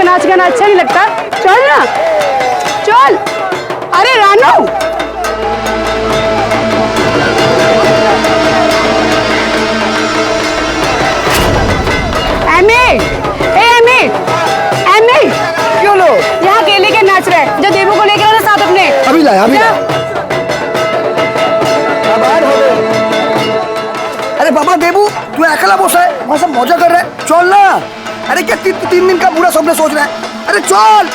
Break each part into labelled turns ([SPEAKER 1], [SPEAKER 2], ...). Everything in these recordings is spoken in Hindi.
[SPEAKER 1] नाच गाना अच्छा नहीं लगता? चल ना, चल। अरे रानू, एमी, एमी, एमी,
[SPEAKER 2] क्यों लो?
[SPEAKER 1] यहाँ अकेले के नाच रहे हैं? जो देवू को लेकर आना साथ अपने।
[SPEAKER 2] अभी लाया, अभी लाया। अरे बाबा देबू, तू अकेला बोसा है, वहाँ सब मौजा कर रहा है, चल ना। अरे क्या 3 दिन का बुरा सपना सोच रहा है? अरे चल।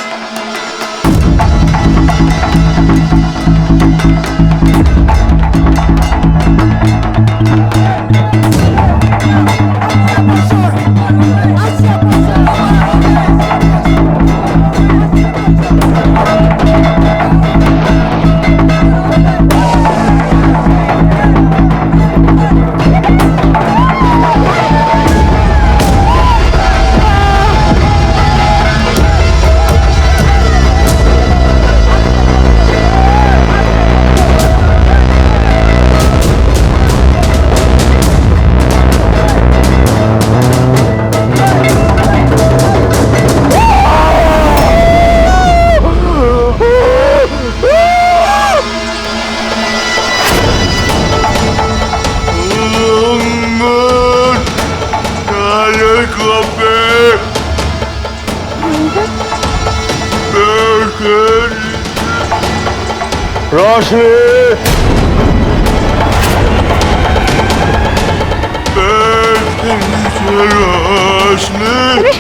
[SPEAKER 3] रोशनी,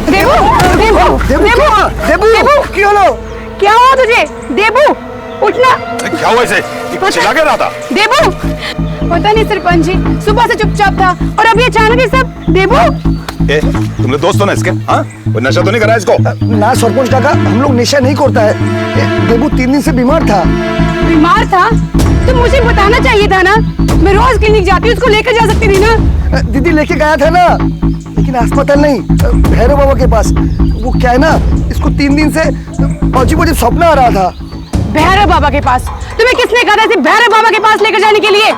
[SPEAKER 1] देवू, देवू, देवू,
[SPEAKER 2] देबू, क्यों लो?
[SPEAKER 1] क्या हुआ तुझे? देवू, उठना।
[SPEAKER 3] क्या हुआ इसे? चिल्ला क्या रहा था?
[SPEAKER 1] देवू, पता नहीं सरपंच जी, सुबह से चुपचाप था और अभी अचानक ये सब। देवू,
[SPEAKER 3] तुमने दोस्त हो ना इसके? हाँ, कोई नशा तो नहीं करा इसको?
[SPEAKER 2] ना सरपंच काका, हम लोग नशा नहीं करता है। देबू 3 दिन से बीमार था।
[SPEAKER 1] बीमार था? तो मुझे बताना चाहिए था ना, मैं रोज क्लिनिक जाती हूँ, उसको लेकर जा सकती थी ना।
[SPEAKER 2] दीदी लेके गया था ना, लेकिन अस्पताल नहीं, भैरव बाबा के पास। वो क्या है ना, इसको 3 दिन से अजीब अजीब सपना आ रहा था।
[SPEAKER 1] भैरव बाबा के पास? तुम्हें किसने कहा था इसे भैरव बाबा के पास लेकर जाने के लिए?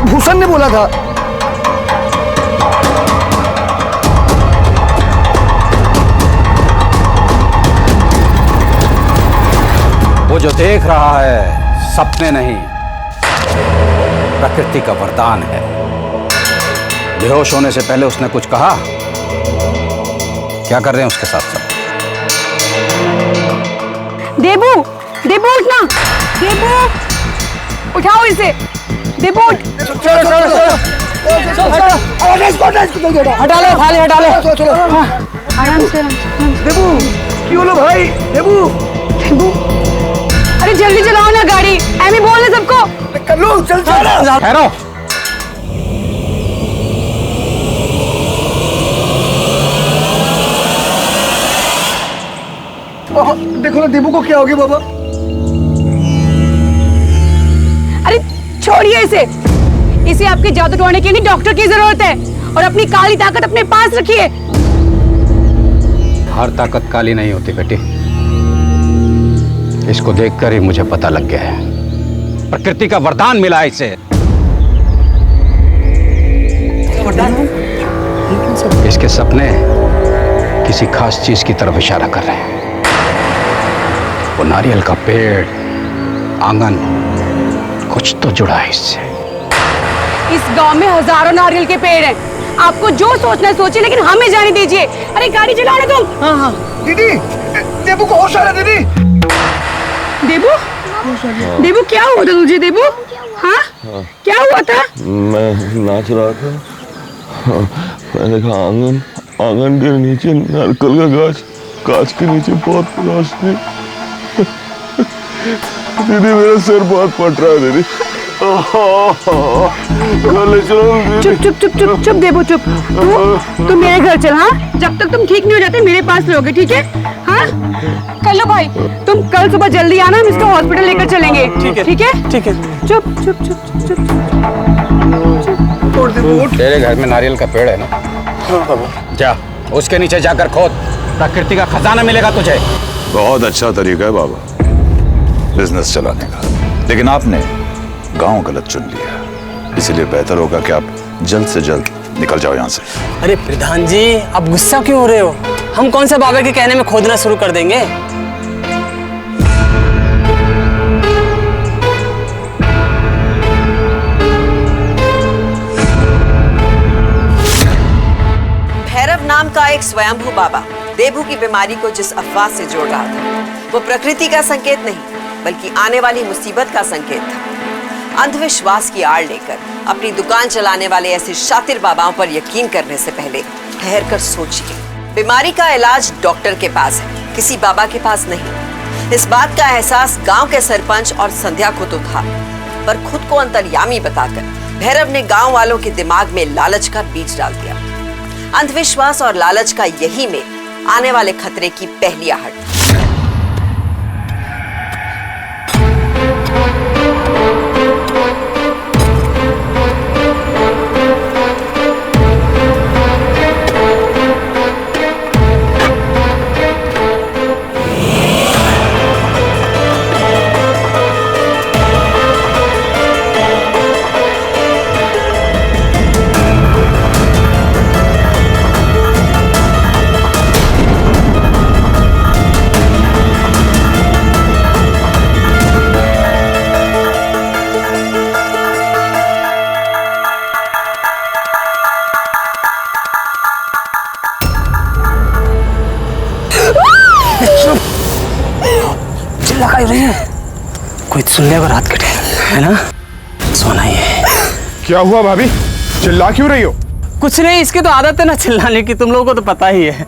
[SPEAKER 2] भूषण ने बोला था।
[SPEAKER 4] वो जो देख रहा है सपने नहीं, प्रकृति का वरदान है। बेहोश होने से पहले उसने कुछ कहा? क्या कर रहे हैं उसके साथ सब?
[SPEAKER 1] देबू, देबू उठना। देबू, उठाओ इसे। देबू उठ।
[SPEAKER 2] हटा लो, थाली हटा लो।
[SPEAKER 1] आराम से।
[SPEAKER 2] देबू, क्यों लो भाई? देबू,
[SPEAKER 1] देबू, अरे जल्दी चलाओ ना गाड़ी। एमी बोल रहे सबको।
[SPEAKER 2] कर लो, चल चल।
[SPEAKER 4] ठहरो।
[SPEAKER 2] देखो ना देबू को क्या हो गया बाबा।
[SPEAKER 1] अरे छोड़िए इसे। इसे आपके जादू टोने के लिए डॉक्टर की जरूरत है, और अपनी काली ताकत अपने पास रखिए।
[SPEAKER 4] हर ताकत काली नहीं होती बेटी। इसको देखकर ही मुझे पता लग गया है, प्रकृति का वरदान मिला है इसे। इसके सपने किसी खास चीज की तरफ इशारा कर रहे हैं। वो नारियल का पेड़, आंगन, कुछ तो जुड़ा है इससे।
[SPEAKER 1] इस गांव में हजारों नारियल के पेड़ हैं। आपको जो सोचना है सोचिए, लेकिन हमें जाने दीजिए। अरे गाड़ी चलाओ ना तुम।
[SPEAKER 2] हाँ हाँ दीदी, देबू को होश आ रहा है दीदी।
[SPEAKER 1] देबू, देबू क्या हुआ था तुझे? देबू, हाँ क्या हुआ था?
[SPEAKER 5] मैं नाच रहा था, मैंने देखा आंगन के नीचे नारियल का गाछ, गाछ के नीचे बहुत रोशनी। दीदी मेरा सिर बहुत फट रहा है दीदी।
[SPEAKER 1] चुप चुप चुप चुप चुप देबू चुप। तू मेरे घर चल। हाँ, जब तक तुम ठीक नहीं हो जाते मेरे पास रहोगे, ठीक है? हाँ कर लो भाई, तुम कल सुबह जल्दी आना, हम इसको हॉस्पिटल लेकर चलेंगे। ठीक है ठीक है ठीक है। चुप चुप चुप चुप चुप।
[SPEAKER 4] तेरे घर में नारियल का पेड़ है ना? जा उसके नीचे जाकर खोद, प्रकृति का खजाना मिलेगा तुझे।
[SPEAKER 3] बहुत अच्छा तरीका है बाबा बिजनेस चलाने का, लेकिन आपने गांव गलत चुन लिया। इसीलिए बेहतर होगा कि आप जल्द से जल्द निकल जाओ यहाँ से।
[SPEAKER 6] अरे प्रधान जी, आप गुस्सा क्यों हो रहे हो? हम कौन सा बाबा के कहने में खोदना शुरू कर देंगे?
[SPEAKER 7] भैरव नाम का एक स्वयंभू बाबा देबू की बीमारी को जिस अफवाह से जोड़ रहा था, वो प्रकृति का संकेत नहीं बल्कि आने वाली मुसीबत का संकेत था। अंधविश्वास की आड़ लेकर अपनी दुकान चलाने वाले ऐसे शातिर बाबाओं पर यकीन करने से पहले ठहर कर सोचिए। बीमारी का इलाज डॉक्टर के पास है, किसी बाबा के पास नहीं। इस बात का एहसास गांव के सरपंच और संध्या को तो था, पर खुद को अंतर्यामी बताकर भैरव ने गांव वालों के दिमाग में लालच का बीज डाल दिया। अंधविश्वास और लालच का यही में आने वाले खतरे की पहली आहट।
[SPEAKER 6] लगा रही है, कोई सुन लेगा रात कटे, है ना? सोना ही है।
[SPEAKER 8] क्या हुआ भाभी, चिल्ला क्यों रही हो?
[SPEAKER 6] कुछ नहीं, इसकी तो आदत है ना चिल्लाने की, तुम लोगों को तो पता ही है।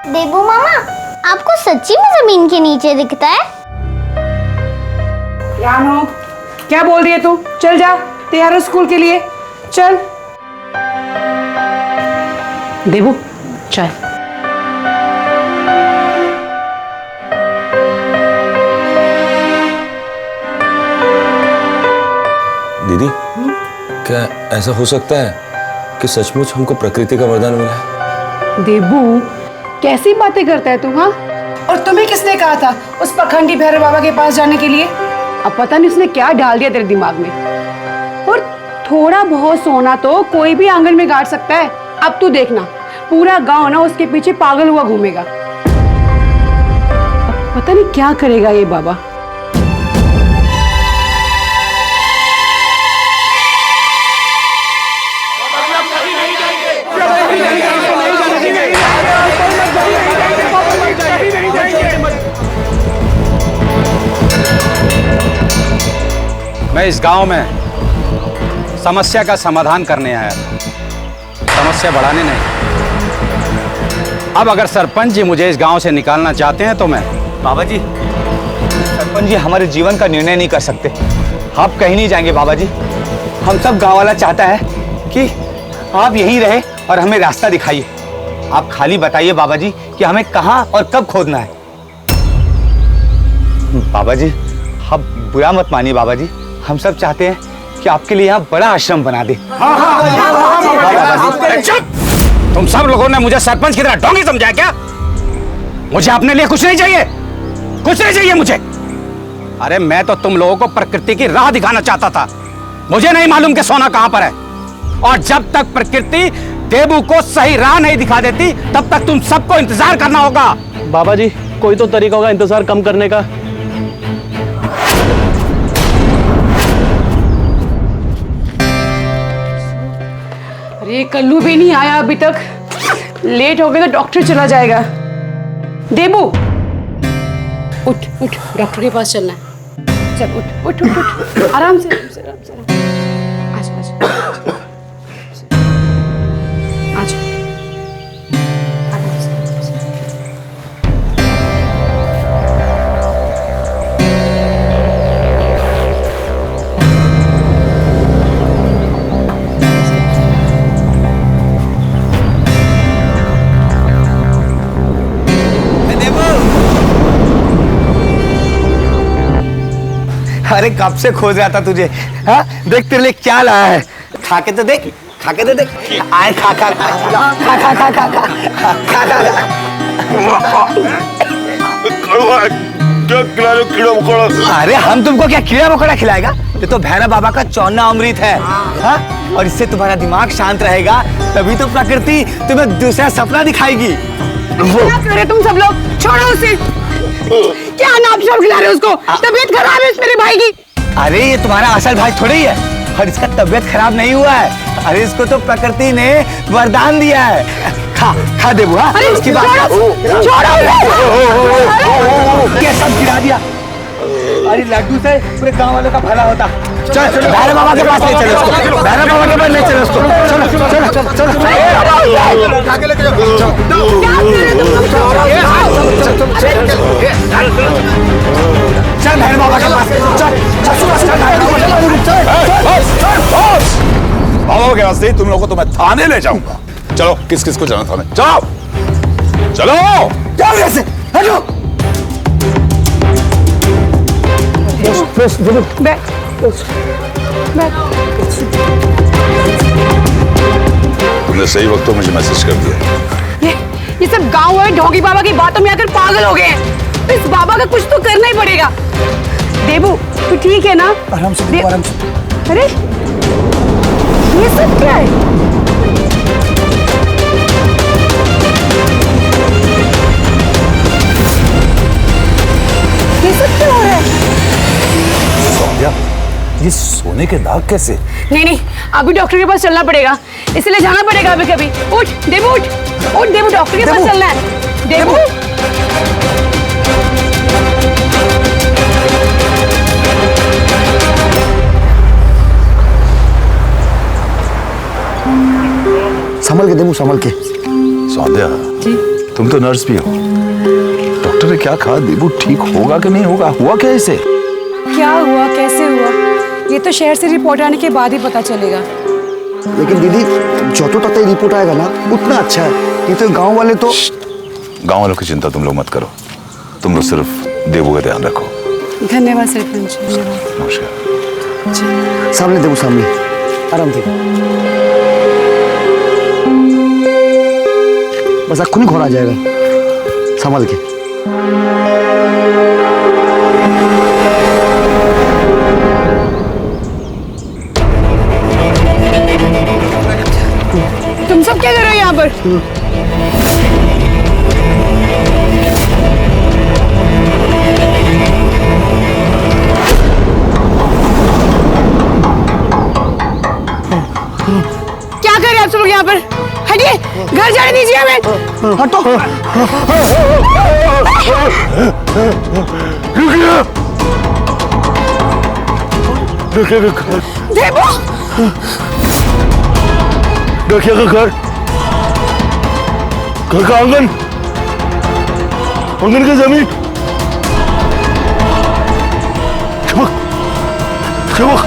[SPEAKER 9] देबू मामा, आपको सच्ची में जमीन के नीचे दिखता है?
[SPEAKER 1] रानो, क्या बोल रही है तू? चल जा, तैयार हो स्कूल के लिए, चल। देबू, चल।
[SPEAKER 5] दीदी, क्या ऐसा हो सकता है कि सचमुच हमको प्रकृति का वरदान मिला है?
[SPEAKER 1] देबू, कैसी बातें करता है तू? हाँ, और तुम्हें किसने कहा था उस पखंडी भैरव बाबा के पास जाने के लिए? अब पता नहीं उसने क्या डाल दिया तेरे दिमाग में। और थोड़ा बहुत सोना तो कोई भी आंगन में गाड़ सकता है। अब तू देखना, पूरा गांव ना उसके पीछे पागल हुआ घूमेगा। अब पता नहीं क्या करेगा ये बाबा।
[SPEAKER 4] मैं इस गांव में समस्या का समाधान करने आया था, समस्या बढ़ाने नहीं। अब अगर सरपंच जी मुझे इस गांव से निकालना चाहते हैं तो मैं।
[SPEAKER 10] बाबा जी, सरपंच जी हमारे जीवन का निर्णय नहीं कर सकते। आप कहीं नहीं जाएंगे बाबा जी। हम सब गांव वाला चाहता है कि आप यहीं रहे और हमें रास्ता दिखाइए। आप खाली बताइए बाबा जी कि हमें कहाँ और कब खोदना है। बाबा जी, आप बुरा मत मानिए बाबा जी, हम सब चाहते हैं कि आपके लिए यहाँ बड़ा आश्रम बना दे।
[SPEAKER 4] तुम सब लोगों ने मुझे सरपंच की तरह ढोंगी समझा क्या? मुझे अपने लिए कुछ नहीं चाहिए, कुछ नहीं चाहिए मुझे। अरे मैं तो तुम लोगों को प्रकृति की राह दिखाना चाहता था। मुझे नहीं मालूम कि सोना कहां पर है। और जब तक प्रकृति देबू को सही राह नहीं दिखा देती तब तक तुम सबको इंतजार करना होगा।
[SPEAKER 6] बाबा जी, कोई तो तरीका होगा इंतजार कम करने का।
[SPEAKER 1] अरे कल्लू भी नहीं आया अभी तक, लेट हो गया तो डॉक्टर चला जाएगा। देबू, उठ उठ, डॉक्टर के पास चलना है। चल उठ उठ उठ उठ, आराम से आराम से आराम से। आजा आजा आजा, आराम से।
[SPEAKER 10] अरे कब से खोज रहा था तुझे। हाँ देख तेरे लिए क्या लाया है, खा के तो देख, खा के तो देख। आए खा खा खा खा खा खा खा खा खा खा।
[SPEAKER 5] क्या खिला रहे हो कीड़ा मकोड़ा?
[SPEAKER 10] अरे हम तुमको क्या कीड़ा मकोड़ा खिलाएगा, ये तो भैरव बाबा का 54 अमृत है। हाँ और इससे तुम्हारा दिमाग शांत रहेगा, तभी तो प्रकृति तुम्हें दूसरा सपना दिखाएगी।
[SPEAKER 1] क्या कर रहे तुम सब लोग, छोड़ो उसे। क्या नाप शराब खिला रहे हो उसको, तबीयत खराब है इस मेरे भाई की।
[SPEAKER 10] अरे ये तुम्हारा असल भाई थोड़ी है, और इसका तबीयत खराब नहीं हुआ है। अरे इसको तो प्रकृति ने वरदान दिया है। खा खा दे बुआ, इसकी बात
[SPEAKER 1] छोड़ो
[SPEAKER 10] ये सब गिरा दिया। अरे लड्डू से पूरे गांव वालों का भला होता। चल चलो भैरव बाबा के पास ले चलो उसको, भैरव बाबा के पास ले चलो उसको। चलो चलो चलो चलो चल भैरव बाबा के पास
[SPEAKER 3] बाबा के वास्ते तुम लोगों को तो मैं थाने ले जाऊंगा। चलो किस किस को जाना थाने, चलो चलो
[SPEAKER 2] क्या वजह से? हटो।
[SPEAKER 3] तुमने सही वक्त तो मुझे मैसेज कर दिया।
[SPEAKER 1] ये सब गांव वाले ढोंगी बाबा की बातों में आकर पागल हो गए हैं। तो इस बाबा का कुछ तो करना ही पड़ेगा। देबू तू ठीक है ना?
[SPEAKER 2] आराम से आराम से।
[SPEAKER 1] अरे ये सब क्या है? ये सब क्या हो रहा है?
[SPEAKER 5] ये सोने के दाग कैसे?
[SPEAKER 1] नहीं नहीं, अभी डॉक्टर के पास चलना पड़ेगा, इसलिए जाना पड़ेगा अभी कभी। उठ देबू, उठ उठ देबू, डॉक्टर के पास चलना है। देबू
[SPEAKER 2] संभल के देबू, संभल के।
[SPEAKER 3] सौंदर्या तुम तो नर्स भी हो, डॉक्टर ने क्या कहा देबू ठीक होगा कि नहीं होगा? हुआ क्या इसे?
[SPEAKER 1] क्या हुआ, कैसे हुआ, ये तो शहर से रिपोर्ट आने के बाद ही पता चलेगा।
[SPEAKER 2] लेकिन दीदी जो तो तक रिपोर्ट आएगा ना उतना अच्छा है, नहीं तो गांव वाले तो।
[SPEAKER 3] गांव वालों की चिंता तुम लोग मत करो, तुम लोग सिर्फ देबू का ध्यान रखो।
[SPEAKER 1] धन्यवाद सरपंच।
[SPEAKER 3] नमस्कार।
[SPEAKER 2] सामने देबू, सामने आराम से। बस अखुन ही खोला जाएगा, संभल के।
[SPEAKER 1] तुम सब क्या कर रहे हो यहाँ पर? क्या कर रहे हैं आप सब लोग यहाँ पर? हटिए, घर जाने दीजिए हमें।
[SPEAKER 2] हटो।
[SPEAKER 1] देबू
[SPEAKER 5] देखिए घर, घर का आंगन, आंगन की जमीन, चमक चमक।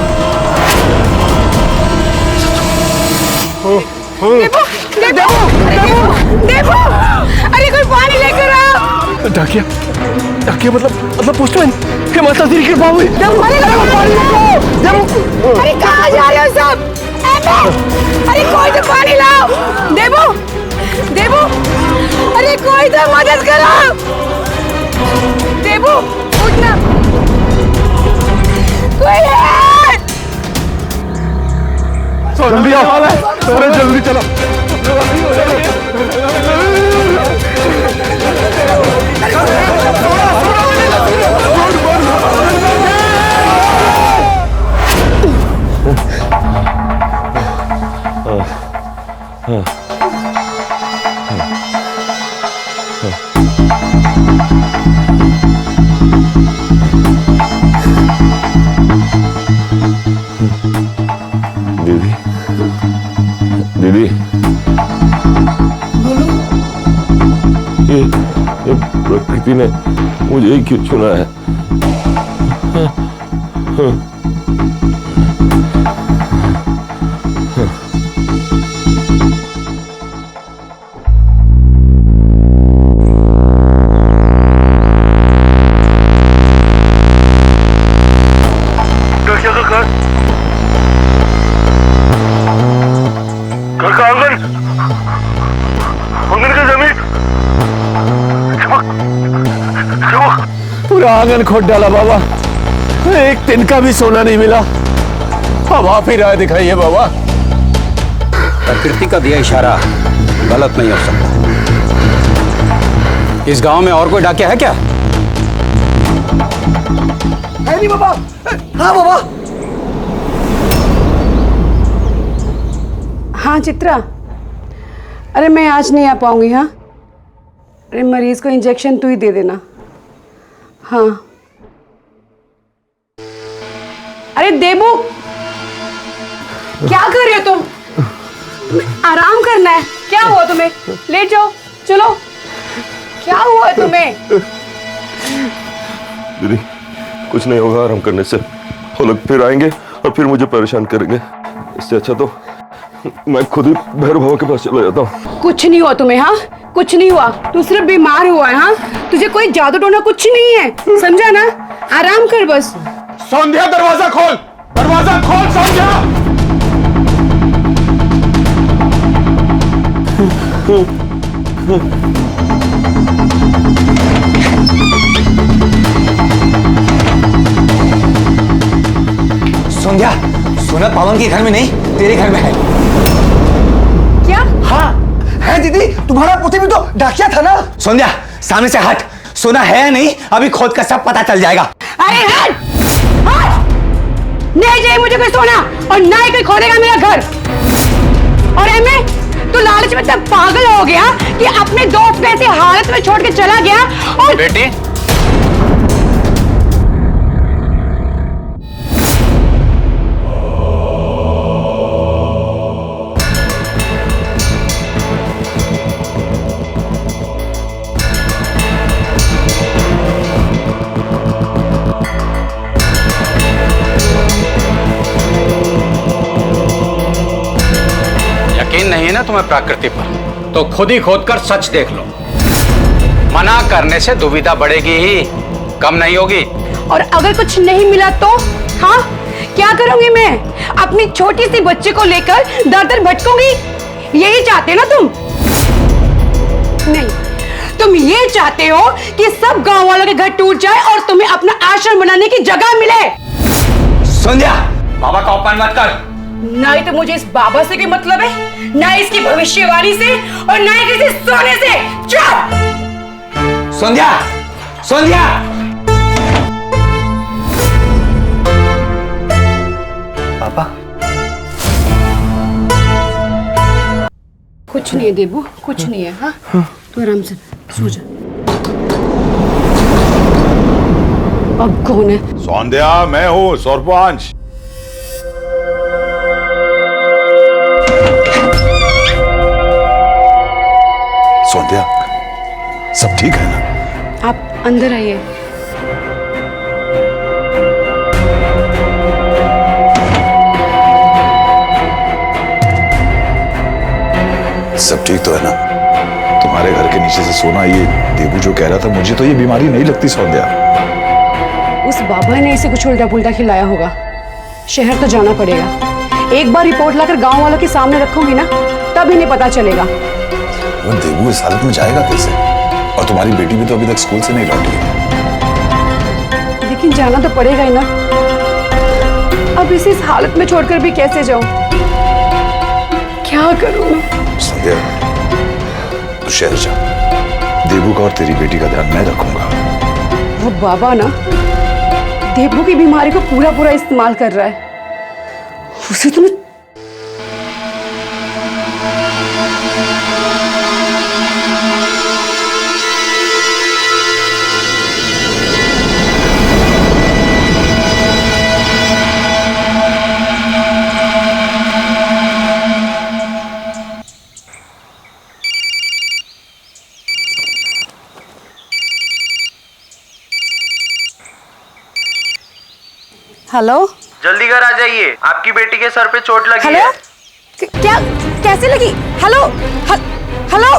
[SPEAKER 1] देबू देबू देबू, अरे कोई पानी लेकर आओ।
[SPEAKER 5] डाकिया, डाकिया मतलब पोस्टमैन। हे माता तेरी कृपा हुई।
[SPEAKER 1] अरे कहाँ जा रहे हो सब? अरे कोई तो पानी लाओ। देबू देबू, अरे कोई तो मदद करो। देबू उठना, कोई है?
[SPEAKER 5] जल्दी आओ, अरे जल्दी चलो। दीदी, दीदी, ये प्रकृति ने मुझे ही क्यों चुना है? आंगन खोद डाला बाबा, एक दिन का भी सोना नहीं मिला। अब आप ही राय दिखाइए बाबा।
[SPEAKER 4] प्रकृति का दिया इशारा गलत नहीं हो सकता। इस गांव में और कोई डाकिया है क्या?
[SPEAKER 2] है नहीं बाबा। हाँ बाबा।
[SPEAKER 1] हाँ चित्रा, अरे मैं आज नहीं आ पाऊंगी। हाँ, अरे मरीज को इंजेक्शन तू ही दे देना। हाँ। अरे देबू, क्या कर रहे हो तुम? आराम करना है। क्या हुआ तुम्हें? लेट जाओ, चलो। क्या हुआ तुम्हें?
[SPEAKER 5] दीदी कुछ नहीं होगा आराम करने से। वो लोग फिर आएंगे और फिर मुझे परेशान करेंगे। इससे अच्छा तो मैं खुद ही भैरव बाबा के पास चला जाता हूँ।
[SPEAKER 1] कुछ नहीं हुआ तुम्हें। हाँ, कुछ नहीं हुआ। तू सिर्फ बीमार हुआ है। हाँ, तुझे कोई जादू टोना कुछ नहीं है, समझा ना? आराम कर बस।
[SPEAKER 8] सौंध्या दरवाजा खोल, दरवाजा खोल सौंध्या।
[SPEAKER 10] संध्या, सोना पावन के घर में नहीं, तेरे घर में है।
[SPEAKER 1] क्या?
[SPEAKER 2] हाँ है दीदी, तुम्हारा पोते भी तो डाकिया था ना।
[SPEAKER 10] संध्या सामने से हट। सोना है या नहीं अभी खोद कर सब पता चल जाएगा।
[SPEAKER 1] अरे हट! हट! नहीं चाहिए मुझे कोई सोना, और ना ही कोई खोलेगा मेरा घर। और एमे, तू लालच में तब पागल हो गया कि अपने दोस्त को ऐसी हालत में छोड़ के चला गया। और
[SPEAKER 4] बेटी, यकीन नहीं है ना तुम्हें प्रकृति पर, तो खुद ही खोद कर सच देख लो। मना करने से दुविधा बढ़ेगी ही, कम नहीं होगी।
[SPEAKER 1] और अगर कुछ नहीं मिला तो? हाँ, क्या करूंगी मैं? अपनी छोटी सी बच्ची को लेकर दर दर भटकूंगी? यही चाहते ना तुम? नहीं, तुम ये चाहते हो कि सब गांव वालों के घर टूट जाए और तुम्हें अपना आश्रम बनाने की जगह मिले।
[SPEAKER 10] संध्या, बाबा का अपमान मत कर।
[SPEAKER 1] ना ही तो मुझे इस बाबा से कोई मतलब है, ना इसकी भविष्यवाणी से, और ना ही किसी सोने से। चुप!
[SPEAKER 10] संध्या, संध्या। पापा,
[SPEAKER 1] कुछ नहीं है देबू, कुछ नहीं है। हाँ, तू आराम से सो जा। अब कौन है?
[SPEAKER 3] सौंध्या, मैं हूँ सरपंच। सौंध्या, सब ठीक है ना?
[SPEAKER 1] आप अंदर आइए।
[SPEAKER 3] सब ठीक तो है ना? तुम्हारे घर के नीचे से सोना, ये देबू जो कह रहा था, मुझे तो ये बीमारी नहीं लगती सौंध्या।
[SPEAKER 1] उस बाबा ने इसे कुछ उल्टा पुल्टा खिलाया होगा। शहर तो जाना पड़ेगा। एक बार रिपोर्ट लाकर गांव वालों के सामने रखूंगी ना, तब इन्हें पता चलेगा।
[SPEAKER 3] वो देबू इस हालत में जाएगा कैसे? और तुम्हारी बेटी भी तो अभी तक स्कूल से नहीं लौटी है।
[SPEAKER 1] लेकिन जाना तो पड़ेगा ही ना। अब इसे इस हालत में छोड़कर भी कैसे जाऊं? क्या करूं मैं?
[SPEAKER 3] संध्या, तू शहर जा। देबू का और तेरी बेटी का ध्यान मैं रखूंगा।
[SPEAKER 1] वो बाबा ना देबू की बीमारी को पूरा पूरा इस्तेमाल कर रहा है। उसे तुमने हेलो,
[SPEAKER 11] जल्दी घर आ जाइए, आपकी बेटी के सर पे चोट लगी
[SPEAKER 1] हेलो?
[SPEAKER 11] है।
[SPEAKER 1] क्या? कैसे लगी? Hello, hello?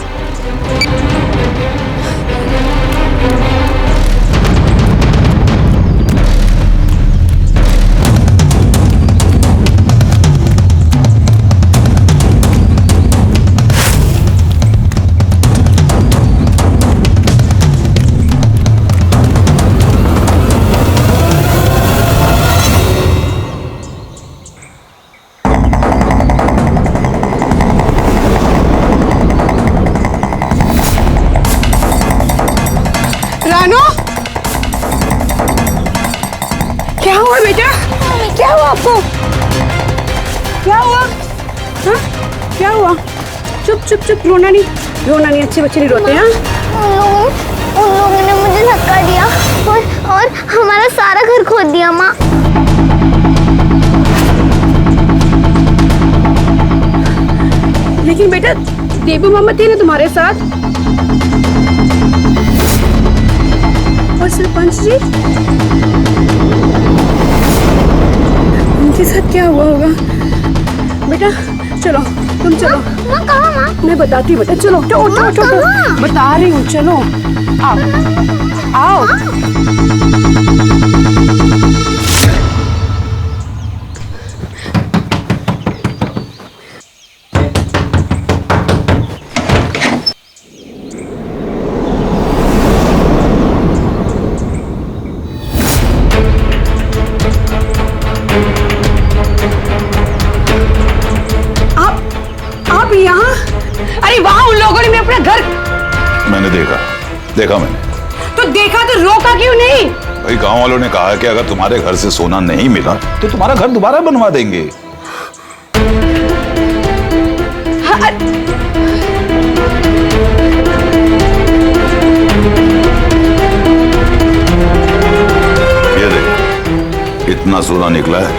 [SPEAKER 1] क्या हुआ? चुप चुप चुप, रोना नहीं, अच्छे बच्चे नहीं रोते हैं।
[SPEAKER 9] उन लोगों ने मुझे धक्का दिया और हमारा सारा घर खोद दिया माँ।
[SPEAKER 1] लेकिन बेटा देबू मामा थे ना तुम्हारे साथ, और सरपंच जी, उनके साथ क्या हुआ होगा? बेटा चलो, तुम चलो।
[SPEAKER 9] माँ कहाँ माँ?
[SPEAKER 1] मैं बताती हूँ बेटा, चलो उठो, बता रही हूँ, चलो आओ। आप यहाँ? अरे वहाँ उन लोगों ने अपना घर।
[SPEAKER 3] मैंने देखा मैंने।
[SPEAKER 1] तो देखा तो रोका क्यों नहीं?
[SPEAKER 3] भाई गांव वालों ने कहा कि अगर तुम्हारे घर से सोना नहीं मिला तो तुम्हारा घर दोबारा बनवा देंगे।
[SPEAKER 1] हाँ,
[SPEAKER 3] ये देख, इतना सोना निकला है।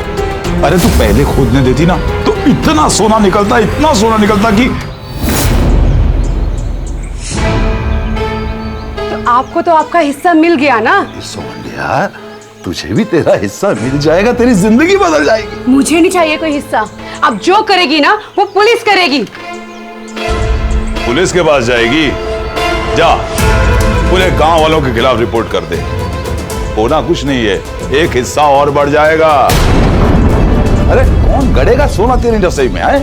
[SPEAKER 3] अरे तू पहले खोदने देती ना तो इतना सोना निकलता कि
[SPEAKER 1] आपको तो आपका हिस्सा मिल गया ना।
[SPEAKER 3] सोनिया, तुझे भी तेरा हिस्सा मिल जाएगा, तेरी जिंदगी बदल जाएगी।
[SPEAKER 1] मुझे नहीं चाहिए कोई हिस्सा। अब जो करेगी ना वो पुलिस करेगी।
[SPEAKER 3] पुलिस के पास जाएगी? जा पूरे गांव वालों के खिलाफ रिपोर्ट कर दे। होना कुछ नहीं है, एक हिस्सा और बढ़ जाएगा। अरे कौन गड़ेगा सोना तेरी रसोई में? आए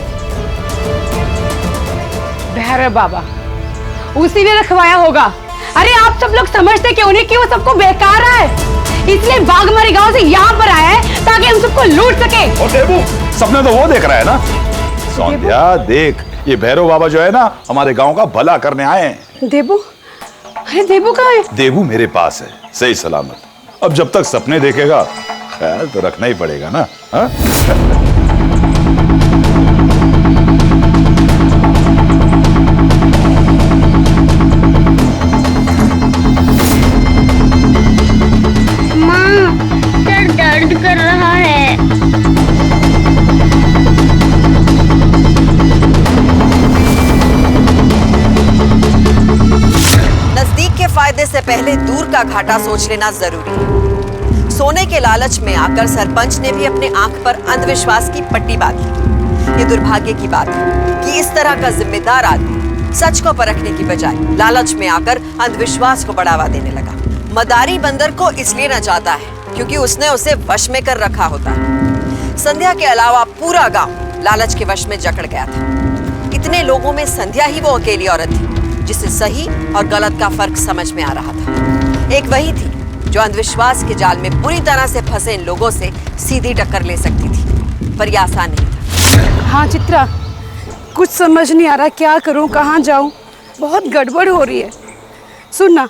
[SPEAKER 1] भैरव बाबा, उसी ने रखवाया होगा। अरे आप सब लोग समझते क्यों नहीं कि वो सबको बेकार है, इसलिए बागमारी गांव से यहाँ पर आया है ताकि हम सबको लूट सके।
[SPEAKER 3] और देबू, सपने तो वो देख रहा है ना। सौंध्या देख, ये भैरव बाबा जो है ना हमारे गांव का भला करने आए हैं।
[SPEAKER 1] देबू? अरे देबू कहाँ है?
[SPEAKER 3] देबू मेरे पास है, सही सलामत। अब जब तक सपने देखेगा ख्याल तो रखना ही पड़ेगा ना। हा?
[SPEAKER 9] दर्द कर रहा है।
[SPEAKER 7] नजदीक के फायदे से पहले दूर का घाटा सोच लेना जरूरी है। सोने के लालच में आकर सरपंच ने भी अपने आंख पर अंधविश्वास की पट्टी बांधी। ये दुर्भाग्य की बात है कि इस तरह का जिम्मेदार आदमी सच को परखने की बजाय लालच में आकर अंधविश्वास को बढ़ावा देने लगा। मदारी बंदर को इसलिए न चाहता है क्योंकि उसने उसे वश में कर रखा होता है। संध्या के अलावा पूरा गांव लालच के वश में जकड़ गया था। इतने लोगों में संध्या ही वो अकेली औरत थी जिसे सही और गलत का फर्क समझ में आ रहा था। एक वही थी जो अंधविश्वास के जाल में बुरी तरह से फंसे इन लोगों से सीधी टक्कर ले सकती थी, पर यह आसान नहीं था।
[SPEAKER 1] हाँ चित्रा, कुछ समझ नहीं आ रहा क्या करूं, कहाँ जाऊं, बहुत गड़बड़ हो रही है। सुन ना,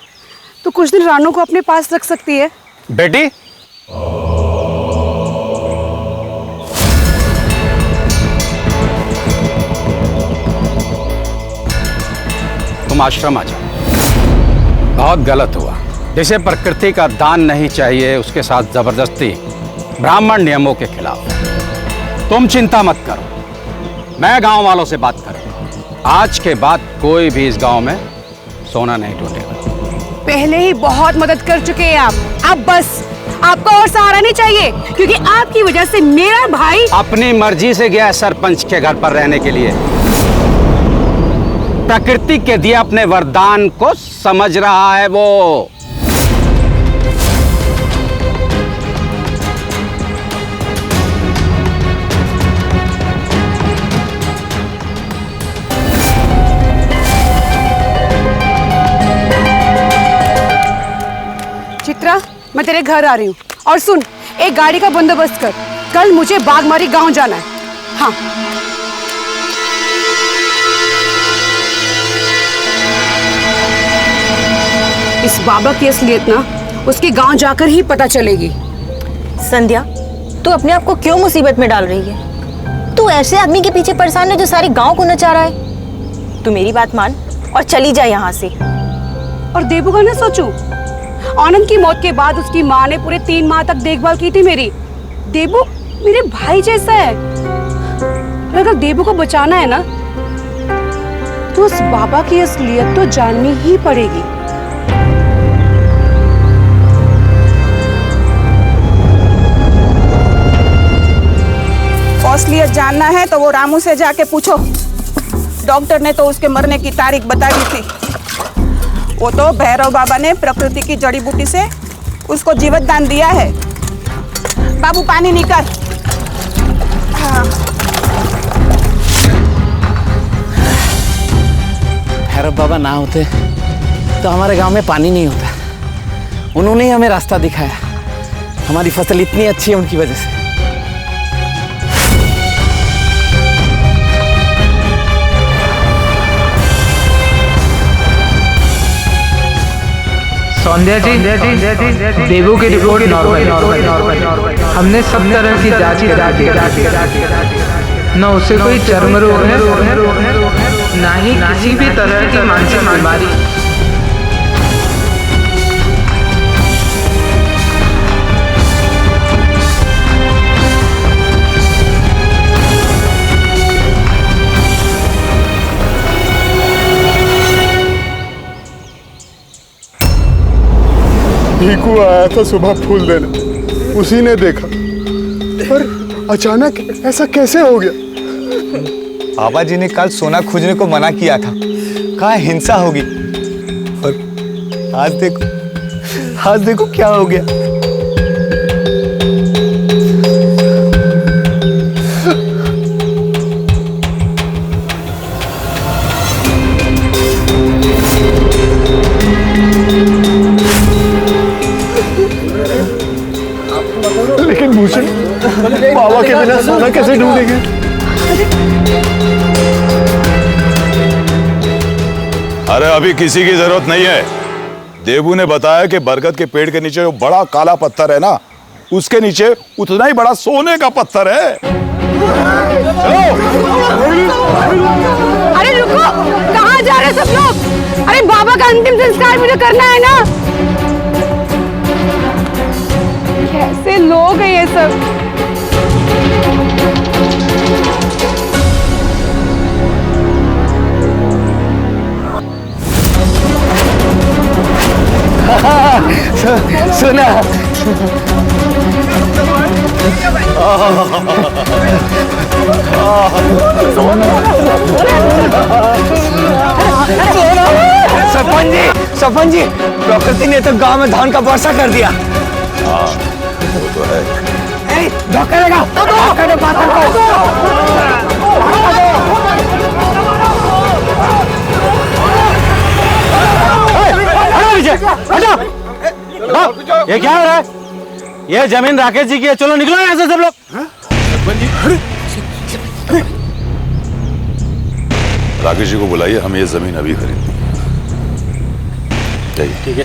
[SPEAKER 1] तू कुछ दिन रानू को अपने पास रख सकती है?
[SPEAKER 4] बेटी, तुम आश्रम आ जाओ। बहुत गलत हुआ। जिसे प्रकृति का दान नहीं चाहिए उसके साथ जबरदस्ती ब्राह्मण नियमों के खिलाफ। तुम चिंता मत करो, मैं गांव वालों से बात करूं। आज के बाद कोई भी इस गांव में सोना नहीं ढूंढेगा।
[SPEAKER 1] पहले ही बहुत मदद कर चुके हैं आप। अब बस आपको और सहारा नहीं चाहिए, क्योंकि आपकी वजह से मेरा भाई
[SPEAKER 4] अपनी मर्जी से गया सरपंच के घर पर रहने के लिए। प्रकृति के दिए अपने वरदान को समझ रहा है वो।
[SPEAKER 1] चित्रा, मैं तेरे घर आ रही हूँ। और सुन, एक गाड़ी का बंदोबस्त कर, कल मुझे बागमारी गांव जाना है। हाँ। इस बाबा की असलियत ना उसके गांव जाकर ही पता चलेगी।
[SPEAKER 12] संध्या, तू अपने आप को क्यों मुसीबत में डाल रही है? तू तू ऐसे आदमी के पीछे परेशान है जो सारे गांव को नचा रहा है। तू मेरी बात मान और चली जा यहाँ से।
[SPEAKER 1] और देबू का ना सोचू, आनंद की मौत के बाद उसकी माँ ने पूरे 3 माह तक देखभाल की थी मेरी। देबू मेरे भाई जैसा है। अगर देबू को बचाना है ना तो उस बाबा की असलियत तो जाननी ही पड़ेगी।
[SPEAKER 13] असलियत जानना है तो वो रामू से जाके पूछो। डॉक्टर ने तो उसके मरने की तारीख बता दी थी। वो तो भैरव बाबा ने प्रकृति की जड़ी बूटी से उसको जीवत दान दिया है। बाबू पानी निकाल। हाँ।
[SPEAKER 6] भैरव बाबा ना होते तो हमारे गांव में पानी नहीं होता। उन्होंने ही हमें रास्ता दिखाया। हमारी फसल इतनी अच्छी है उनकी वजह से।
[SPEAKER 11] सौंदर्य जी, देबू की रिपोर्ट नॉर्मल। हमने सब तरह की जांच न उसे कोई चर्म रोग है, ना ही किसी भी तरह की मानसिक बीमारी।
[SPEAKER 8] भीकू आया था सुबह फूल देने, उसी ने देखा। पर अचानक ऐसा कैसे हो गया?
[SPEAKER 10] बाबा जी ने कल सोना खोजने को मना किया था, कहा हिंसा होगी। और आज देखो क्या हो गया।
[SPEAKER 8] लेकिन भूषण, बाबा के बिना सोना कैसे ढूंढेंगे?
[SPEAKER 3] अरे अभी किसी की जरूरत नहीं है। देबू ने बताया कि बरगद के पेड़ के नीचे जो बड़ा काला पत्थर है ना, उसके नीचे उतना ही बड़ा सोने का पत्थर है।
[SPEAKER 1] अरे रुको, कहाँ जा रहे सब लोग? अरे बाबा का अंतिम संस्कार मुझे करना है ना। कैसे लोग हैं ये सब?
[SPEAKER 6] सुना
[SPEAKER 10] सरपंच जी, प्रकृति ने तो गांव में धान का वर्षा कर दिया।
[SPEAKER 3] हाँ, वो तो है।
[SPEAKER 6] धक्का लगा, धक्का दे पाथर को। ये क्या हो रहा है? ये जमीन राकेश जी की है। चलो निकलो यहाँ से सब लोग।
[SPEAKER 3] राकेश जी को बुलाइए, हम ये जमीन अभी खरीदेंगे। ठीक है।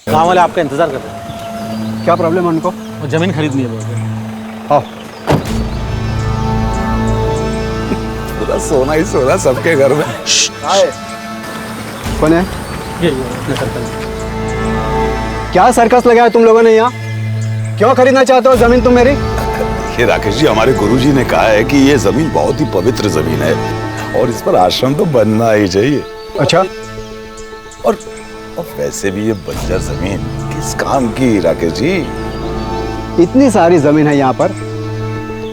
[SPEAKER 6] गाँव वाले आपका इंतजार कर रहे हैं।
[SPEAKER 2] क्या प्रॉब्लम है उनको?
[SPEAKER 6] वो जमीन खरीदनी है।
[SPEAKER 2] आओ।
[SPEAKER 3] पूरा सोना ही सोना सबके घर में।
[SPEAKER 2] कौन है?
[SPEAKER 6] ये सर्कल।
[SPEAKER 2] क्या सर्कस लगाया तुम लोगों ने यहाँ? क्यों खरीदना चाहते हो जमीन तुम मेरी?
[SPEAKER 3] ये राकेश जी, हमारे गुरुजी ने कहा है कि ये जमीन बहुत ही पवित्र जमीन है और इस पर आश्रम तो बनना ही चाहिए।
[SPEAKER 2] अच्छा।
[SPEAKER 3] और वैसे भी ये बंजर जमीन किस काम की राकेश जी?
[SPEAKER 2] इतनी सारी जमीन है यहाँ पर,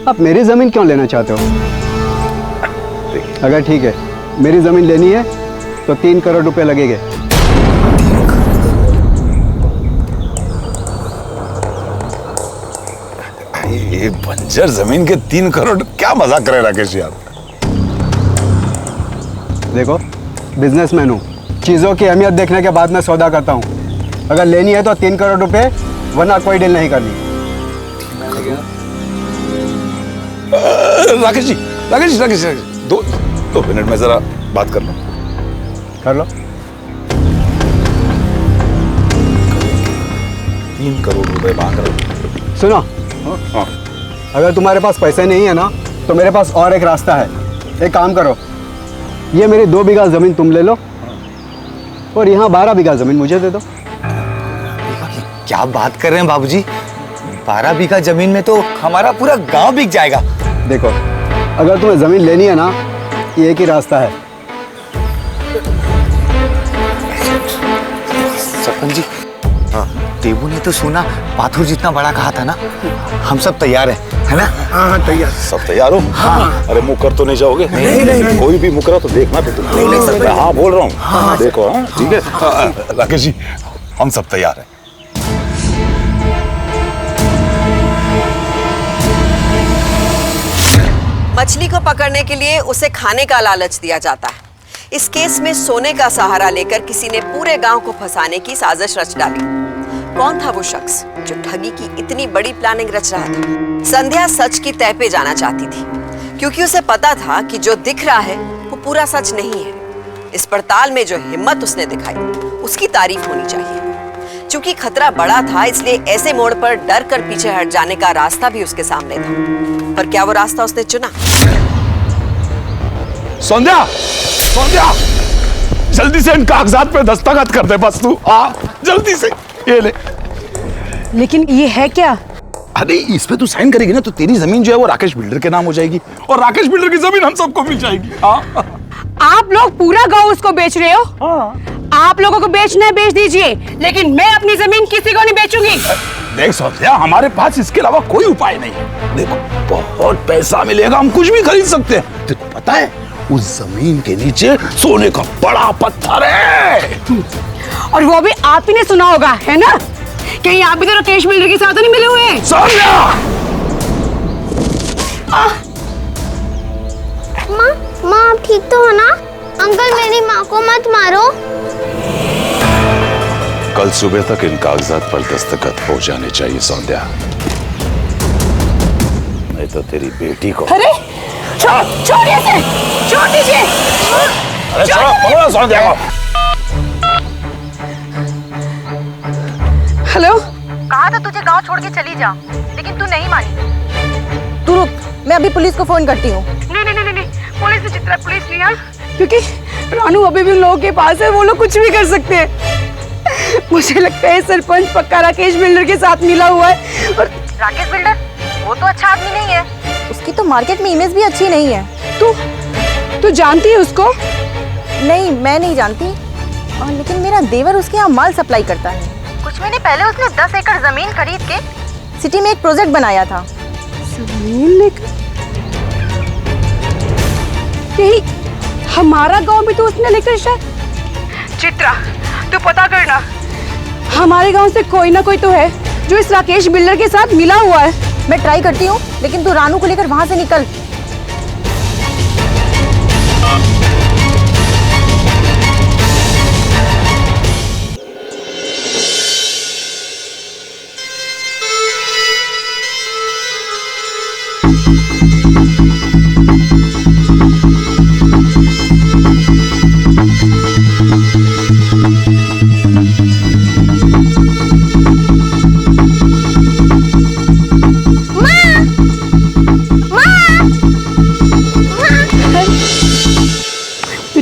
[SPEAKER 2] आप मेरी जमीन क्यों लेना चाहते हो? अगर ठीक है, मेरी जमीन लेनी है तो 3 करोड़ रुपए लगेंगे।
[SPEAKER 3] ये बंजर जमीन के 3 करोड़ क्या मजाक कर रहे राकेश जी आप?
[SPEAKER 2] देखो, बिजनेसमैन हूँ, चीजों की अहमियत देखने के बाद मैं सौदा करता हूँ।
[SPEAKER 14] अगर लेनी है तो 3 करोड़ रुपए, वरना कोई डील नहीं करनी।
[SPEAKER 3] राकेश जी, दो मिनट में जरा बात कर लो। 3 करोड़ रुपए मांग रहे हो।
[SPEAKER 14] सुनो,
[SPEAKER 3] हाँ।
[SPEAKER 14] अगर तुम्हारे पास पैसे नहीं है ना, तो मेरे पास और एक रास्ता है। एक काम करो, ये मेरी 2 बीघा जमीन तुम ले लो और यहाँ 12 बीघा जमीन मुझे दे दो।
[SPEAKER 10] क्या बात कर रहे हैं बाबूजी? 12 बीघा जमीन में तो हमारा पूरा गांव बिक जाएगा।
[SPEAKER 14] देखो, अगर तुम्हें जमीन लेनी है ना, ये एक ही रास्ता है।
[SPEAKER 10] सरपंच जी, देबू ने तो सोना पाथर जितना बड़ा कहा था ना। हम सब तैयार है ना?
[SPEAKER 2] हाँ तैयार।
[SPEAKER 3] सब तैयार हो? हाँ। अरे मुकर तो नहीं जाओगे?
[SPEAKER 10] नहीं।
[SPEAKER 3] कोई भी मुकरा तो देखना पे तुम। नहीं, हाँ बोल रहा हूँ। देखो, हाँ ठीक है। राकेश जी, हम सब तैयार हैं।
[SPEAKER 7] मछली को पकड़ने के लिए उसे खाने का लालच दिया जाता है। इस केस में सोने का सहारा लेकर किसी ने पूरे गांव को फंसाने की साजिश रच डाली। कौन था वो शख्स जो ठगी की इतनी बड़ी प्लानिंग रच रहा था? संध्या सच की तह पे जाना चाहती थी, क्योंकि उसे पता था कि जो दिख रहा है वो पूरा सच नहीं है। इस पड़ताल में जो हिम्मत उसने दिखाई, उसकी तारीफ होनी चाहिए। क्योंकि खतरा बड़ा था, इसलिए ऐसे मोड़ पर डर कर पीछे हट जाने का रास्ता भी उसके सामने था। पर क्या वो रास्ता उसने चुना?
[SPEAKER 3] संध्या, जल्दी से इन कागजात पे दस्तखत कर दे बस तू। जल्दी से ये ले।
[SPEAKER 1] लेकिन ये है क्या?
[SPEAKER 3] अरे इस पे तू साइन करेगी ना, तो तेरी जमीन जो है वो राकेश बिल्डर के नाम हो जाएगी और राकेश बिल्डर की जमीन हम सबको मिल जाएगी।
[SPEAKER 1] आप लोग पूरा गांव उसको बेच रहे हो? आप लोगों को बेचना है बेच दीजिए, लेकिन मैं अपनी जमीन किसी को नहीं बेचूंगी।
[SPEAKER 3] देख संध्या, हमारे पास इसके अलावा कोई उपाय नहीं है। देखो, बहुत पैसा मिलेगा, हम कुछ भी खरीद सकते हैं। तुझे पता है, उस जमीन के नीचे सोने का बड़ा पत्थर है।
[SPEAKER 1] और वो भी आप ही ने सुना होगा, है ना? कहीं आप भी तो राकेश बिल्डर के साथ नहीं मिले हुए?
[SPEAKER 9] माँ आप ठीक तो हो ना? अंकल मेरी माँ को मत मारो।
[SPEAKER 3] कल सुबह तक इन कागजात पर दस्तखत हो जाने चाहिए संध्या, नहीं तो तेरी बेटी को।
[SPEAKER 1] अरे छोड़िए इसे, छोड़ दीजिए।
[SPEAKER 3] अरे छोड़ो संध्या को।
[SPEAKER 1] हेलो,
[SPEAKER 12] कहा था तुझे गांव छोड़ के चली जा, लेकिन तू नहीं मानी। तू रुक, मैं अभी पुलिस को फोन करती हूँ।
[SPEAKER 1] नहीं, पुलिस से चित्रा, पुलिस नहीं है, क्योंकि रानू अभी भी लोगों के पास है, वो लोग कुछ भी कर सकते हैं। मुझे लगता है सरपंच पक्का राकेश बिल्डर के साथ मिला हुआ है। और
[SPEAKER 12] राकेश बिल्डर, वो तो अच्छा आदमी नहीं है। उसकी तो मार्केट में इमेज भी अच्छी नहीं है।
[SPEAKER 1] तू जानती है उसको?
[SPEAKER 12] नहीं, मैं नहीं जानती, लेकिन मेरा देवर उसके यहाँ माल सप्लाई करता है। कुछ महीने पहले उसने 10 एकड़ जमीन खरीद के सिटी में एक प्रोजेक्ट बनाया था।
[SPEAKER 1] जमीन लेकर? यही हमारा गांव भी तो उसने लेकर शायद। चित्रा, तू पता करना, हमारे गांव से कोई ना कोई तो है जो इस राकेश बिल्डर के साथ मिला हुआ है।
[SPEAKER 12] मैं ट्राई करती हूँ, लेकिन तू रानू को लेकर वहां से निकल।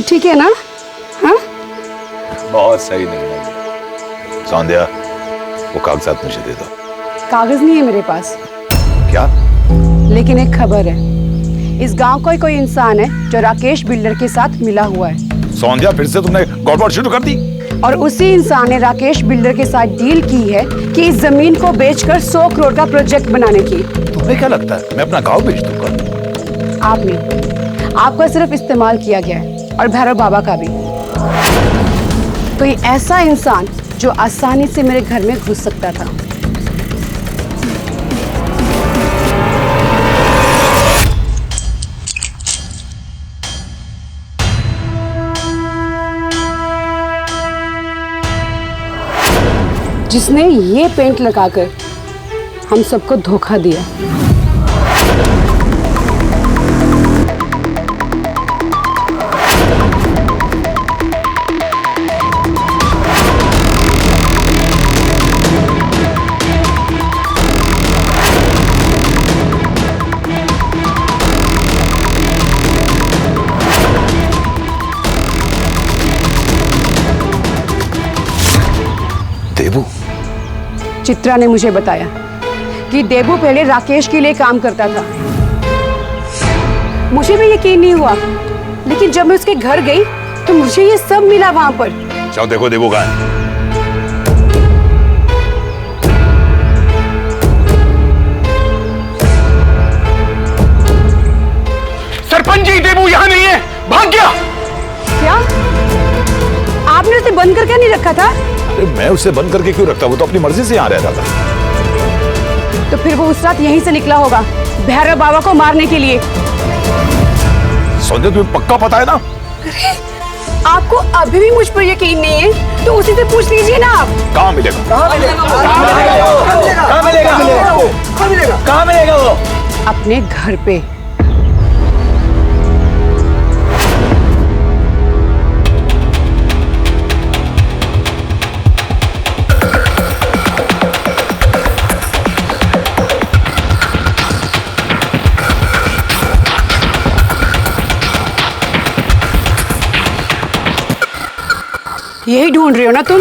[SPEAKER 1] ठीक है ना? हाँ,
[SPEAKER 3] बहुत सही निर्णय। सौंदर्या, वो कागजात मुझे दे दो।
[SPEAKER 1] कागज नहीं है मेरे पास।
[SPEAKER 3] क्या?
[SPEAKER 1] लेकिन एक खबर है, इस गांव का कोई इंसान है जो राकेश बिल्डर के साथ मिला हुआ है।
[SPEAKER 3] सौंदर्या, फिर से तुमने गड़बड़ शुरू कर दी।
[SPEAKER 1] और उसी इंसान ने राकेश बिल्डर के साथ डील की है कि इस जमीन को बेचकर 100 करोड़ का प्रोजेक्ट बनाने की।
[SPEAKER 3] तुम्हें क्या लगता है मैं अपना गांव बेच दूंगा?
[SPEAKER 1] आपने, आपका सिर्फ इस्तेमाल किया गया है, और भैरव बाबा का भी। कोई ऐसा इंसान जो आसानी से मेरे घर में घुस सकता था। जिसने ये पेंट लगाकर हम सबको धोखा दिया।
[SPEAKER 3] देबू?
[SPEAKER 1] चित्रा ने मुझे बताया कि देबू पहले राकेश के लिए काम करता था। मुझे भी यकीन नहीं हुआ, लेकिन जब मैं उसके घर गई तो मुझे ये सब मिला वहां पर।
[SPEAKER 3] जाओ देखो देबू कहाँ है।
[SPEAKER 10] सरपंच जी, देबू यहाँ नहीं है, भाग गया।
[SPEAKER 1] क्या? आपने उसे बंद करके नहीं रखा था?
[SPEAKER 3] अरे मैं उसे बंद करके क्यों रखता? वो तो अपनी मर्जी से यहाँ रहता था।
[SPEAKER 1] तो फिर वो उस रात यहीं से निकला होगा भैरव बाबा को मारने के लिए।
[SPEAKER 3] संध्या, तुम्हें पक्का पता है ना?
[SPEAKER 1] अरे, आपको अभी भी मुझ पर यकीन नहीं है तो उसी से पूछ लीजिए ना आप।
[SPEAKER 3] कहाँ मिलेगा?
[SPEAKER 10] कहाँ मिलेगा वो?
[SPEAKER 1] अपने घर पे। यही ढूंढ रहे हो ना तुम?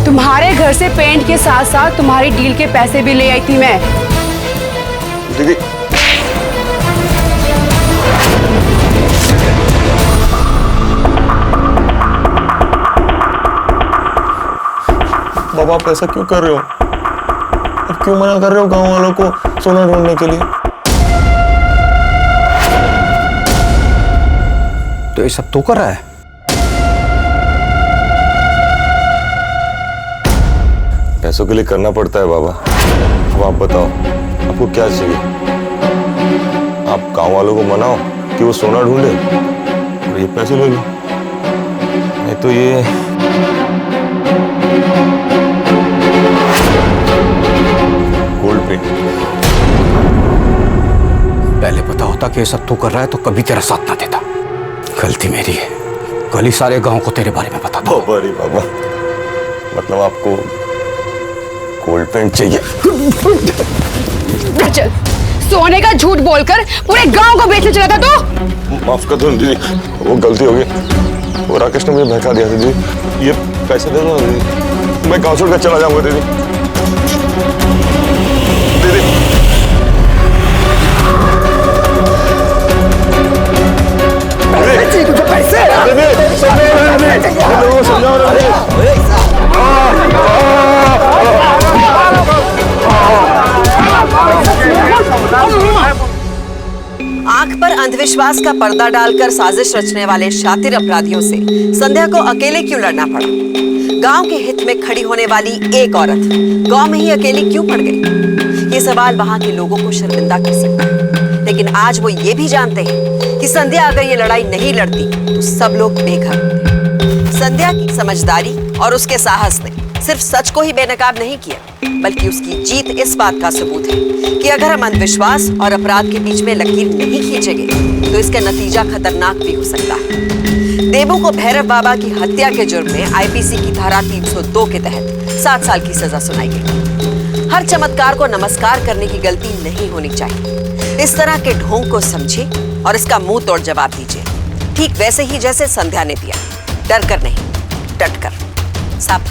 [SPEAKER 1] तुम्हारे घर से पेंट के साथ साथ तुम्हारी डील के पैसे भी ले आई थी मैं।
[SPEAKER 5] दीदी, बाबा आप ऐसा क्यों कर रहे हो? अब क्यों मना कर रहे हो गांव वालों को सोना ढूंढने के लिए?
[SPEAKER 4] तो ये सब तो कर रहा है।
[SPEAKER 5] पैसों के लिए करना पड़ता है बाबा। अब आप बताओ, आपको क्या चाहिए? आप गांव वालों को मनाओ कि वो सोना ढूंढे और ये पैसे ले लो। नहीं तो ये गोल्ड पेंट।
[SPEAKER 4] पहले पता होता कि ये सब तो कर रहा है तो कभी तेरा साथ ना देता। गलती मेरी है, कल ही सारे गांव को तेरे बारे में पता था।
[SPEAKER 5] बाबा, मतलब आपको गोल्ड पेंट चाहिए?
[SPEAKER 1] सोने का झूठ बोलकर पूरे गांव को बेचने चला था तो?
[SPEAKER 5] माफ कर दो दीदी, वो गलती हो गई। वो राकेश ने मुझे बहका दिया था दीदी। ये पैसे दे दो ना दीदी, मैं गाँव छोड़कर चला जाऊंगा दीदी। दीदी
[SPEAKER 2] पैसे
[SPEAKER 5] लोगों को समझाओ
[SPEAKER 7] आंख पर अंधविश्वास का पर्दा डालकर साजिश रचने वाले शातिर अपराधियों से संध्या को अकेले क्यों लड़ना पड़ा? गांव के हित में खड़ी होने वाली एक औरत गांव में ही अकेली क्यों पड़ गई? ये सवाल वहां के लोगों को शर्मिंदा कर सकता है, लेकिन आज वो ये भी जानते हैं कि संध्या अगर ये लड़ाई नहीं लड़ती तो सब लोग बेघर होते। संध्या की समझदारी और उसके साहस ने सिर्फ सच को ही बेनकाब नहीं किया, बल्कि उसकी जीत इस बात का सबूत है कि अगर हम अंधविश्वास और अपराध के बीच में लकीर नहीं खींचेंगे तो इसका नतीजा खतरनाक भी हो सकता है। देबू को भैरव बाबा की हत्या के जुर्म में आईपीसी की धारा 302 के तहत 7 साल की सजा सुनाई गई। हर चमत्कार को नमस्कार करने की गलती नहीं होनी चाहिए। इस तरह के ढोंग को समझिए और इसका मुंह तोड़ जवाब दीजिए, ठीक वैसे ही जैसे संध्या ने दिया। डर कर नहीं, डट कर। साहब